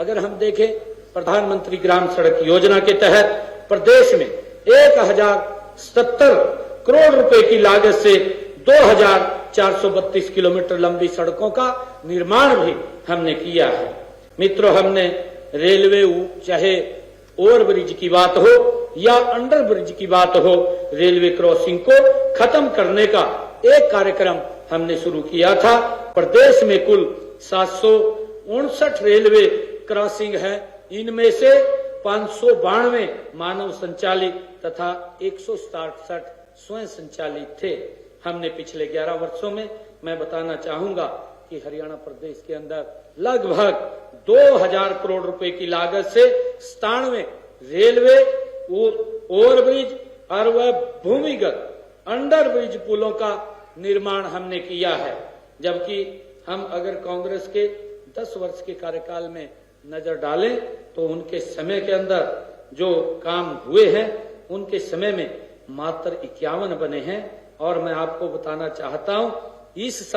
अगर हम देखें प्रधानमंत्री ग्राम सड़क योजना के तहत प्रदेश में 1070 करोड़ रुपए की लागत से 2432 किलोमीटर लंबी सड़कों का निर्माण भी हमने किया है। मित्रों, हमने रेलवे चाहे ओवरब्रिज की बात हो या अंडर ब्रिज की बात हो, रेलवे क्रॉसिंग को खत्म करने का एक कार्यक्रम हमने शुरू किया था। प्रदेश में कुल 759 रेलवे क्रॉसिंग है। इनमें से 592 मानव संचालित तथा 167 स्वयं संचालित थे। हमने पिछले 11 वर्षों में, मैं बताना चाहूंगा कि हरियाणा प्रदेश के अंदर लगभग 2000 करोड़ रुपए की लागत से 97 रेलवे ओवरब्रिज और वह भूमिगत अंडर ब्रिज पुलों का निर्माण हमने किया है। जबकि हम अगर कांग्रेस के 10 वर्ष के कार्यकाल में नजर डालें तो उनके समय के अंदर जो काम हुए हैं, उनके समय में मात्र 51 बने हैं। और मैं आपको बताना चाहता हूं, इस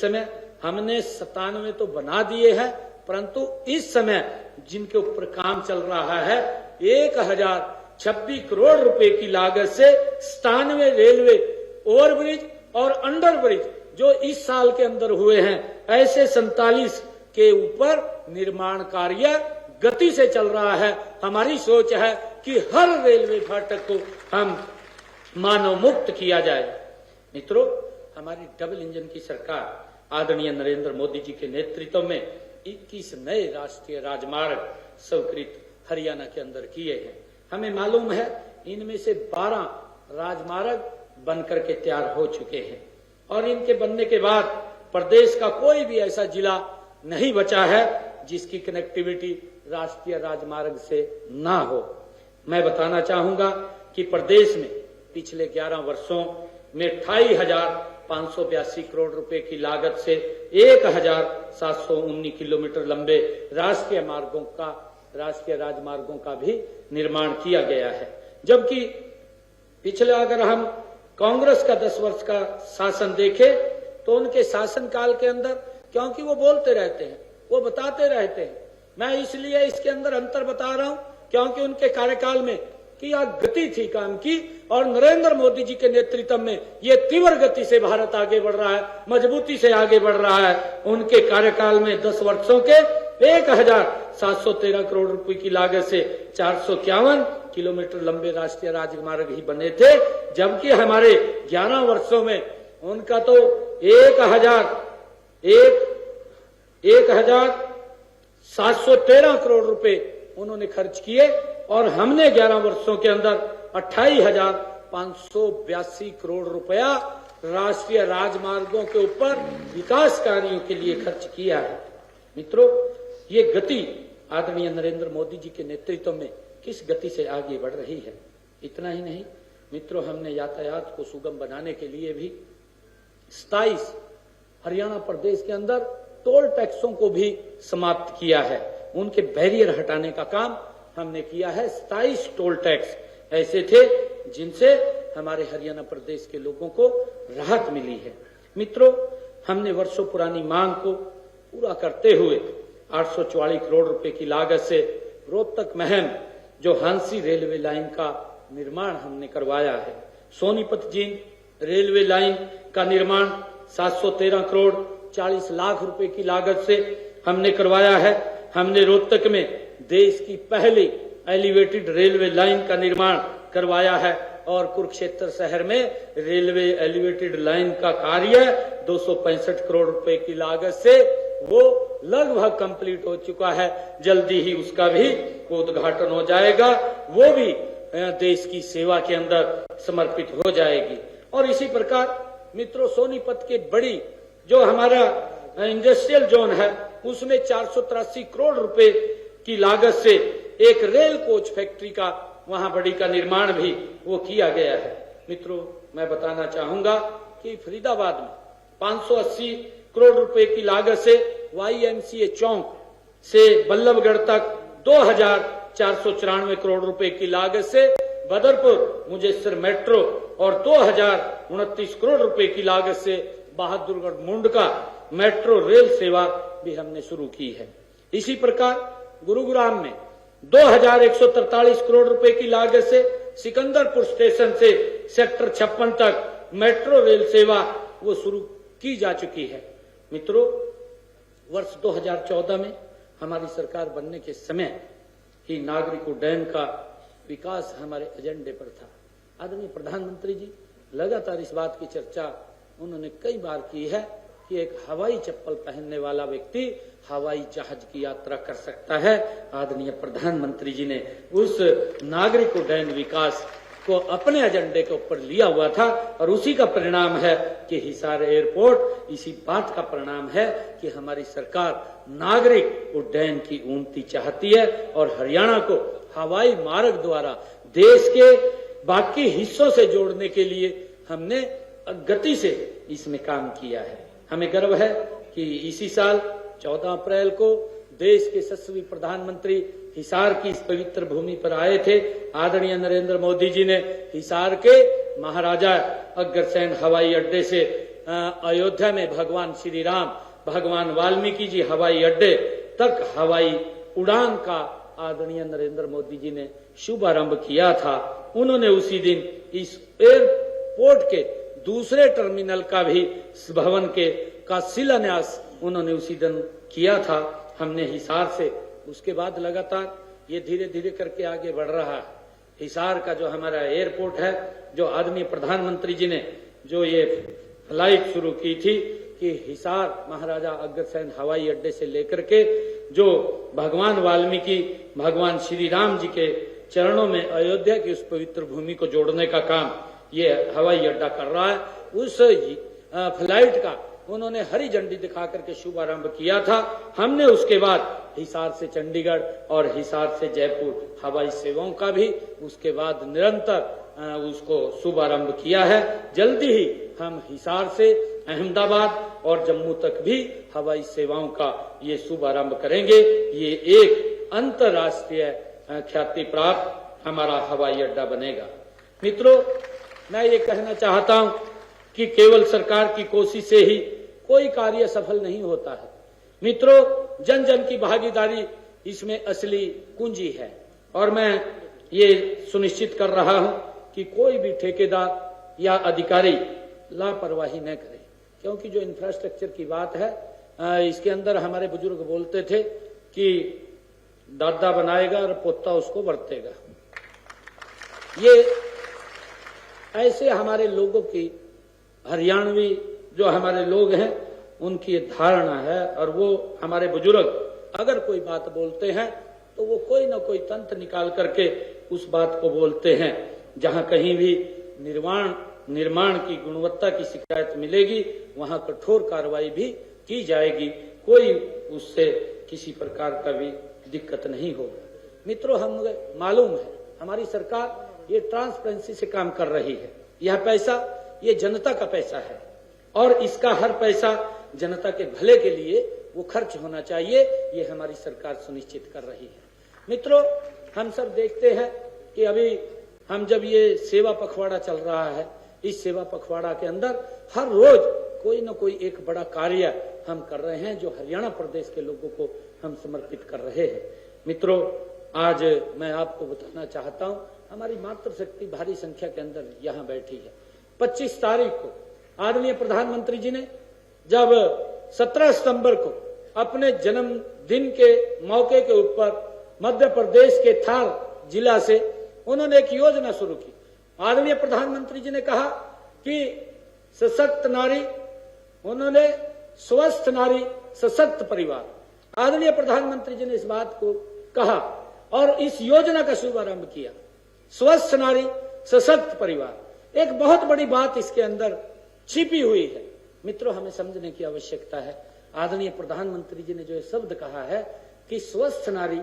समय हमने 97 तो बना दिए हैं, परंतु इस समय जिनके ऊपर काम चल रहा है 1026 करोड़ रुपए की लागत से 97 रेलवे ओवरब्रिज और अंडर ब्रिज जो इस साल के अंदर हुए हैं, ऐसे 47 के ऊपर निर्माण कार्य गति से चल रहा है। हमारी सोच है कि हर रेलवे फाटक को हम मानव मुक्त किया जाए। मित्रों, हमारी डबल इंजन की सरकार आदरणीय नरेंद्र मोदी जी के नेतृत्व में 21 नए राष्ट्रीय राजमार्ग स्वीकृत हरियाणा के अंदर किए हैं। हमें मालूम है इनमें से 12 राजमार्ग बनकर के तैयार हो चुके हैं और इनके बनने के बाद प्रदेश का कोई भी ऐसा जिला नहीं बचा है जिसकी कनेक्टिविटी राष्ट्रीय राजमार्ग से ना हो। मैं बताना चाहूंगा कि प्रदेश में पिछले 11 वर्षों में 28,582 करोड़ रुपए की लागत से 1,719 किलोमीटर लंबे राष्ट्रीय राजमार्गों का भी निर्माण किया गया है। जबकि पिछले अगर हम कांग्रेस का 10 वर्ष का शासन देखें तो उनके शासनकाल के अंदर, क्योंकि वो बोलते रहते हैं, वो बताते रहते हैं, मैं इसलिए इसके अंदर अंतर बता रहा हूं क्योंकि उनके कार्यकाल में क्या गति थी काम की, और नरेंद्र मोदी जी के नेतृत्व में ये तीव्र गति से भारत आगे बढ़ रहा है, मजबूती से आगे बढ़ रहा है। उनके कार्यकाल में 10 वर्षों के 1,713 करोड़ रुपए की लागत से 451 किलोमीटर लंबे राष्ट्रीय राजमार्ग ही बने थे, जबकि हमारे 11 वर्षों में उनका तो 1,713 करोड़ रुपए उन्होंने खर्च किए और हमने 11 वर्षों के अंदर 28,582 करोड़ रुपया राष्ट्रीय राजमार्गों के ऊपर विकास कार्यों के लिए खर्च किया है। मित्रों, ये गति आदरणीय नरेंद्र मोदी जी के नेतृत्व में किस गति से आगे बढ़ रही है। इतना ही नहीं मित्रों, हमने यातायात को सुगम बनाने के लिए भी 27 हरियाणा प्रदेश के अंदर टोल टैक्सों को भी समाप्त किया है। उनके बैरियर हटाने का काम हमने किया है। 27 टोल टैक्स ऐसे थे जिनसे हमारे हरियाणा प्रदेश के लोगों को राहत मिली है। मित्रों, हमने वर्षों पुरानी मांग को पूरा करते हुए 844 करोड़ रुपए की लागत से रोहतक महम जो हांसी रेलवे लाइन का निर्माण हमने करवाया है। सोनीपत जींद रेलवे लाइन का निर्माण 713 करोड़ 40 लाख रुपए की लागत से हमने करवाया है। हमने रोहतक में देश की पहली एलिवेटेड रेलवे लाइन का निर्माण करवाया है और कुरुक्षेत्र शहर में रेलवे एलिवेटेड लाइन का कार्य 265 करोड़ रुपए की लागत से वो लगभग कंप्लीट हो चुका है। जल्दी ही उसका भी उद्घाटन हो जाएगा, वो भी देश की सेवा के अंदर समर्पित हो जाएगी। और इसी प्रकार मित्रों, सोनीपत के बड़ी जो हमारा इंडस्ट्रियल जोन है उसमें 483 करोड़ रुपए की लागत से एक रेल कोच फैक्ट्री का वहां बड़ी का निर्माण भी वो किया गया है। मित्रों, मैं बताना चाहूंगा कि फरीदाबाद में 580 करोड़ रुपए की लागत से YMCA चौक से बल्लभगढ़ तक 2,494 करोड़ रुपए की लागत से बदरपुर मुजेसर मेट्रो और 2,029 करोड़ रुपए की लागत से बहादुरगढ़ मुंडका मेट्रो रेल सेवा भी हमने शुरू की है। इसी प्रकार गुरुग्राम में 2143 करोड़ रुपए की लागत से सिकंदरपुर स्टेशन से सेक्टर 56 तक मेट्रो रेल सेवा वो शुरू की जा चुकी है। मित्रों, वर्ष 2014 में हमारी सरकार बनने के समय ही नागरिक उड्डयन का विकास हमारे एजेंडे पर था। आदरणीय प्रधानमंत्री जी लगातार इस बात की चर्चा उन्होंने कई बार की है कि एक हवाई चप्पल पहनने वाला व्यक्ति हवाई जहाज की यात्रा कर सकता है। आदरणीय प्रधानमंत्री जी ने उस नागरिक उड्डयन विकास को अपने एजेंडे के ऊपर लिया हुआ था और उसी का परिणाम है कि हिसार एयरपोर्ट, इसी बात का परिणाम है कि हमारी सरकार नागरिक उड्डयन की उन्नति चाहती है और हरियाणा को हवाई मार्ग द्वारा देश के बाकी हिस्सों से जोड़ने के लिए हमने गति से इसमें काम किया है। हमें गर्व है कि इसी साल 14 अप्रैल को देश के यशस्वी प्रधानमंत्री हिसार की इस पवित्र भूमि पर आए थे। आदरणीय नरेंद्र मोदी जी ने हिसार के महाराजा अग्रसेन हवाई अड्डे से अयोध्या में भगवान श्री राम, भगवान वाल्मीकि जी हवाई अड्डे तक हवाई उड़ान का आदरणीय नरेंद्र मोदी जी ने शुभारंभ किया था। उन्होंने उसी दिन इस एयरपोर्ट के दूसरे टर्मिनल का भी भवन का शिलान्यास उन्होंने उसी दिन किया था। हमने हिसार से उसके बाद लगातार ये धीरे धीरे करके आगे बढ़ रहा है। हिसार का जो हमारा एयरपोर्ट है, जो आदरणीय प्रधानमंत्री जी ने जो ये फ्लाइट शुरू की थी कि हिसार महाराजा अग्रसेन हवाई अड्डे से लेकर के जो भगवान वाल्मीकि, भगवान श्री राम जी के चरणों में अयोध्या की उस पवित्र भूमि को जोड़ने का काम ये हवाई अड्डा कर रहा है। उस फ्लाइट का उन्होंने हरी झंडी दिखा करके शुभारंभ किया था। हमने उसके बाद हिसार से चंडीगढ़ और हिसार से जयपुर हवाई सेवाओं का भी उसके बाद निरंतर उसको शुभारंभ किया है। जल्दी ही हम हिसार से अहमदाबाद और जम्मू तक भी हवाई सेवाओं का ये शुभारंभ करेंगे। ये एक अंतर्राष्ट्रीय ख्याति प्राप्त हमारा हवाई अड्डा बनेगा। मित्रों, मैं ये कहना चाहता हूं कि केवल सरकार की कोशिश से ही कोई कार्य सफल नहीं होता है। मित्रों, जन जन की भागीदारी इसमें असली कुंजी है और मैं ये सुनिश्चित कर रहा हूं कि कोई भी ठेकेदार या अधिकारी लापरवाही न करे, क्योंकि जो इंफ्रास्ट्रक्चर की बात है इसके अंदर हमारे बुजुर्ग बोलते थे कि दादा बनाएगा और पोता उसको बरतेगा। ये ऐसे हमारे लोगों की, हरियाणवी जो हमारे लोग हैं उनकी ये धारणा है और वो हमारे बुजुर्ग अगर कोई बात बोलते हैं तो वो कोई ना कोई तंत्र निकाल करके उस बात को बोलते हैं। जहां कहीं भी निर्माण की गुणवत्ता की शिकायत मिलेगी वहां कठोर कार्रवाई भी की जाएगी। कोई उससे किसी प्रकार का भी दिक्कत नहीं होगा। मित्रों, हमें मालूम है हमारी सरकार ये ट्रांसपेरेंसी से काम कर रही है। यह पैसा ये जनता का पैसा है और इसका हर पैसा जनता के भले के लिए वो खर्च होना चाहिए, ये हमारी सरकार सुनिश्चित कर रही है। मित्रों, हम सब देखते हैं कि अभी हम जब ये सेवा पखवाड़ा चल रहा है, इस सेवा पखवाड़ा के अंदर हर रोज कोई न कोई एक बड़ा कार्य हम कर रहे हैं जो हरियाणा प्रदेश के लोगों को हम समर्पित कर रहे हैं। मित्रों, आज मैं आपको बताना चाहता हूं, हमारी मातृशक्ति भारी संख्या के अंदर यहाँ बैठी है। 25 तारीख को आदरणीय प्रधानमंत्री जी ने जब 17 सितंबर को अपने जन्मदिन के मौके के ऊपर मध्य प्रदेश के थार जिला से उन्होंने एक योजना शुरू की। आदरणीय प्रधानमंत्री जी ने कहा कि सशक्त नारी, उन्होंने स्वस्थ नारी सशक्त परिवार, आदरणीय प्रधानमंत्री जी ने इस बात को कहा और इस योजना का शुभारंभ किया। स्वस्थ नारी सशक्त परिवार, एक बहुत बड़ी बात इसके अंदर छिपी हुई है। मित्रों, हमें समझने की आवश्यकता है। आदरणीय प्रधानमंत्री जी ने जो शब्द कहा है कि स्वस्थ नारी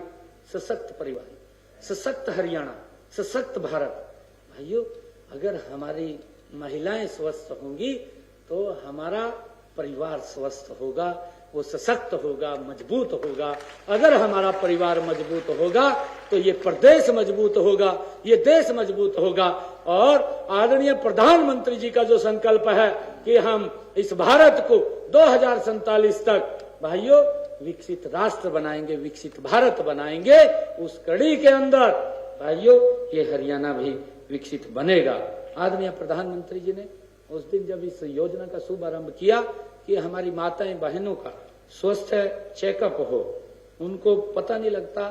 सशक्त परिवार, सशक्त हरियाणा, सशक्त भारत। भाइयों, अगर हमारी महिलाएं स्वस्थ होंगी तो हमारा परिवार स्वस्थ होगा, वो सशक्त होगा, मजबूत होगा। अगर हमारा परिवार मजबूत होगा तो ये प्रदेश मजबूत होगा, ये देश मजबूत होगा। और आदरणीय प्रधानमंत्री जी का जो संकल्प है कि हम इस भारत को 2047 तक भाइयों विकसित राष्ट्र बनाएंगे, विकसित भारत बनाएंगे। उस कड़ी के अंदर भाइयों ये हरियाणा भी विकसित बनेगा। आदरणीय प्रधानमंत्री जी ने उस दिन जब इस योजना का शुभारंभ किया कि हमारी माताएं बहनों का स्वस्थ चेकअप हो, उनको पता नहीं लगता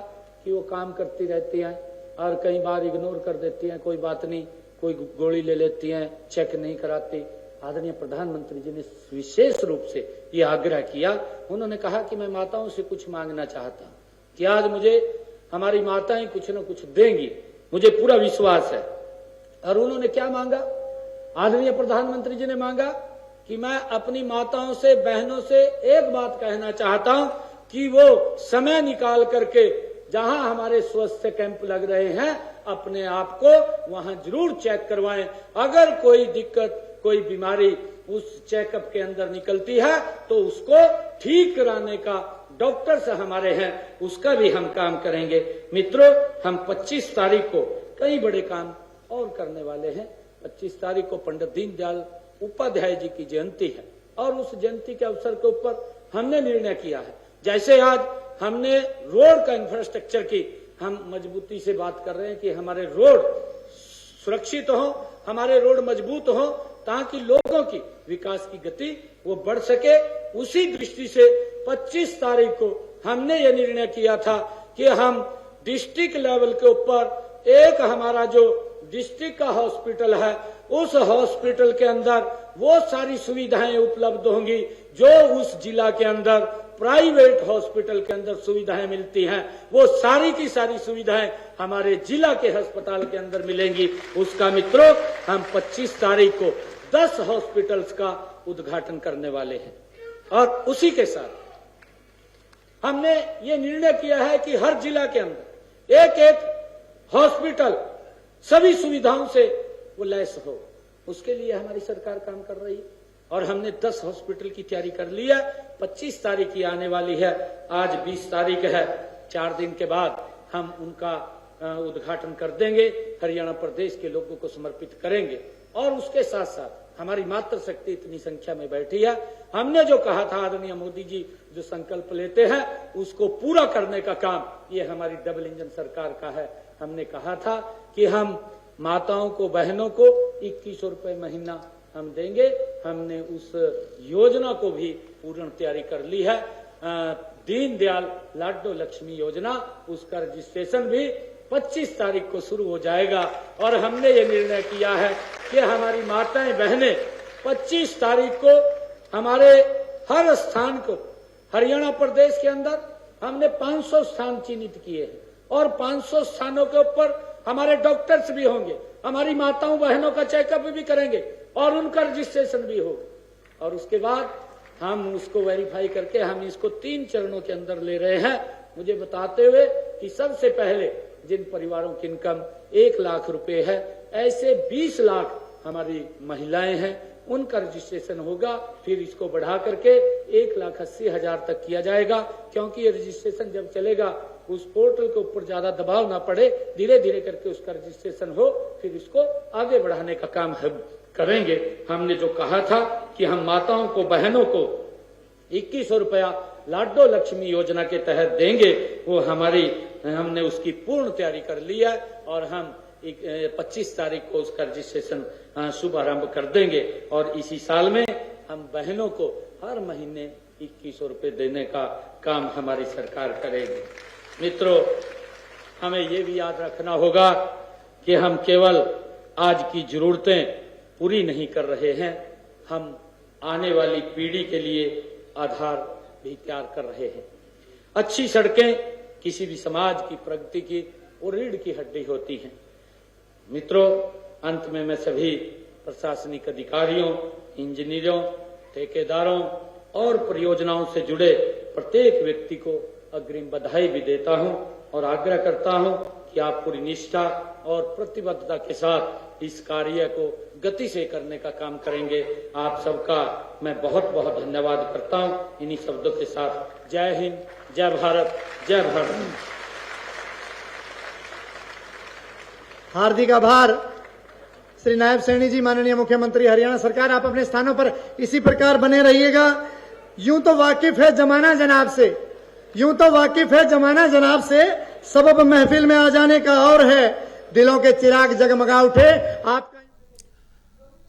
कि वो काम करती रहती हैं और कई बार इग्नोर कर देती हैं, कोई बात नहीं, कोई गोली ले लेती हैं, चेक नहीं कराती। आदरणीय प्रधानमंत्री जी ने विशेष रूप से ये आग्रह किया। उन्होंने कहा कि मैं माताओं से कुछ मांगना चाहता हूं कि आज मुझे हमारी माताएं कुछ न कुछ देंगी, मुझे पूरा विश्वास है। और उन्होंने क्या मांगा? आदरणीय प्रधानमंत्री जी ने मांगा कि मैं अपनी माताओं से, बहनों से एक बात कहना चाहता हूं कि वो समय निकाल करके जहां हमारे स्वास्थ्य कैंप लग रहे हैं अपने आप को वहां जरूर चेक करवाएं। अगर कोई दिक्कत, कोई बीमारी उस चेकअप के अंदर निकलती है तो उसको ठीक कराने का डॉक्टर्स हमारे हैं, उसका भी हम काम करेंगे। मित्रों, हम 25 तारीख को कई बड़े काम और करने वाले हैं। 25 तारीख को पंडित दीनदयाल उपाध्याय जी की जयंती है और उस जयंती के अवसर के ऊपर हमने निर्णय किया है, जैसे आज हमने रोड का इंफ्रास्ट्रक्चर की हम मजबूती से बात कर रहे हैं कि हमारे रोड सुरक्षित हो, हमारे रोड मजबूत हो, ताकि लोगों की विकास की गति वो बढ़ सके। उसी दृष्टि से 25 तारीख को हमने ये निर्णय किया था कि हम डिस्ट्रिक्ट लेवल के ऊपर एक हमारा जो डिस्ट्रिक्ट का हॉस्पिटल है, उस हॉस्पिटल के अंदर वो सारी सुविधाएं उपलब्ध होंगी जो उस जिला के अंदर प्राइवेट हॉस्पिटल के अंदर सुविधाएं मिलती हैं, वो सारी की सारी सुविधाएं हमारे जिला के अस्पताल के अंदर मिलेंगी। उसका मित्रों हम 25 तारीख को 10 हॉस्पिटल्स का उद्घाटन करने वाले हैं। और उसी के साथ हमने ये निर्णय किया है कि हर जिला के अंदर एक एक हॉस्पिटल सभी सुविधाओं से वो लैस हो, उसके लिए हमारी सरकार काम कर रही है। और हमने 10 हॉस्पिटल की तैयारी कर ली है। 25 तारीख की आने वाली है, आज 20 तारीख है, 4 दिन के बाद हम उनका उद्घाटन कर देंगे, हरियाणा प्रदेश के लोगों को समर्पित करेंगे। और उसके साथ साथ हमारी मातृशक्ति इतनी संख्या में बैठी है, हमने जो कहा था, आदरणीय मोदी जी जो संकल्प लेते हैं उसको पूरा करने का काम ये हमारी डबल इंजन सरकार का है। हमने कहा था कि हम माताओं को, बहनों को 2100 रुपए महीना हम देंगे। हमने उस योजना को भी पूर्ण तैयारी कर ली है। दीनदयाल लाडो लक्ष्मी योजना, उसका रजिस्ट्रेशन भी 25 तारीख को शुरू हो जाएगा। और हमने ये निर्णय किया है कि हमारी माताएं, बहनें 25 तारीख को हमारे हर स्थान को, हरियाणा प्रदेश के अंदर हमने 500 स्थान चिन्हित किए हैं और 500 स्थानों के ऊपर हमारे डॉक्टर्स भी होंगे, हमारी माताओं बहनों का चेकअप भी करेंगे और उनका रजिस्ट्रेशन भी होगा। और उसके बाद हम उसको वेरीफाई करके हम इसको 3 चरणों के अंदर ले रहे हैं, मुझे बताते हुए कि सबसे पहले जिन परिवारों की इनकम 1 लाख रुपए है, ऐसे 20 लाख हमारी महिलाएं हैं, उनका रजिस्ट्रेशन होगा। फिर इसको बढ़ा करके 1,80,000 तक किया जाएगा, क्योंकि ये रजिस्ट्रेशन जब चलेगा उस पोर्टल के ऊपर ज्यादा दबाव ना पड़े, धीरे धीरे करके उसका रजिस्ट्रेशन हो, फिर इसको आगे बढ़ाने का काम हम करेंगे। हमने जो कहा था कि हम माताओं को, बहनों को 2100 रुपया लाडो लक्ष्मी योजना के तहत देंगे, वो हमने उसकी पूर्ण तैयारी कर ली है और हम 25 तारीख को उसका रजिस्ट्रेशन शुभारंभ कर देंगे। और इसी साल में हम बहनों को हर महीने 2100 रुपए देने का काम हमारी सरकार करेगी। मित्रों, हमें ये भी याद रखना होगा कि हम केवल आज की जरूरतें पूरी नहीं कर रहे हैं, हम आने वाली पीढ़ी के लिए आधार भी तैयार कर रहे हैं। अच्छी सड़कें किसी भी समाज की प्रगति की और रीढ़ की हड्डी होती हैं। मित्रों, अंत में मैं सभी प्रशासनिक अधिकारियों, इंजीनियरों, ठेकेदारों और परियोजनाओं से जुड़े प्रत्येक व्यक्ति को अग्रिम बधाई भी देता हूं और आग्रह करता हूं कि आप पूरी निष्ठा और प्रतिबद्धता के साथ इस कार्य को गति से करने का काम करेंगे। आप सबका मैं बहुत बहुत धन्यवाद करता हूं। इन्हीं शब्दों के साथ जय हिंद, जय भारत, जय भारत। हार्दिक आभार श्री नायब सैनी जी, माननीय मुख्यमंत्री हरियाणा सरकार। आप अपने स्थानों पर इसी प्रकार बने रहिएगा। यूं तो वाकिफ है जमाना जनाब से, यूं तो वाकिफ है जमाना जनाब से, सबब महफिल में आ जाने का और है, दिलों के चिराग जगमगा उठे आप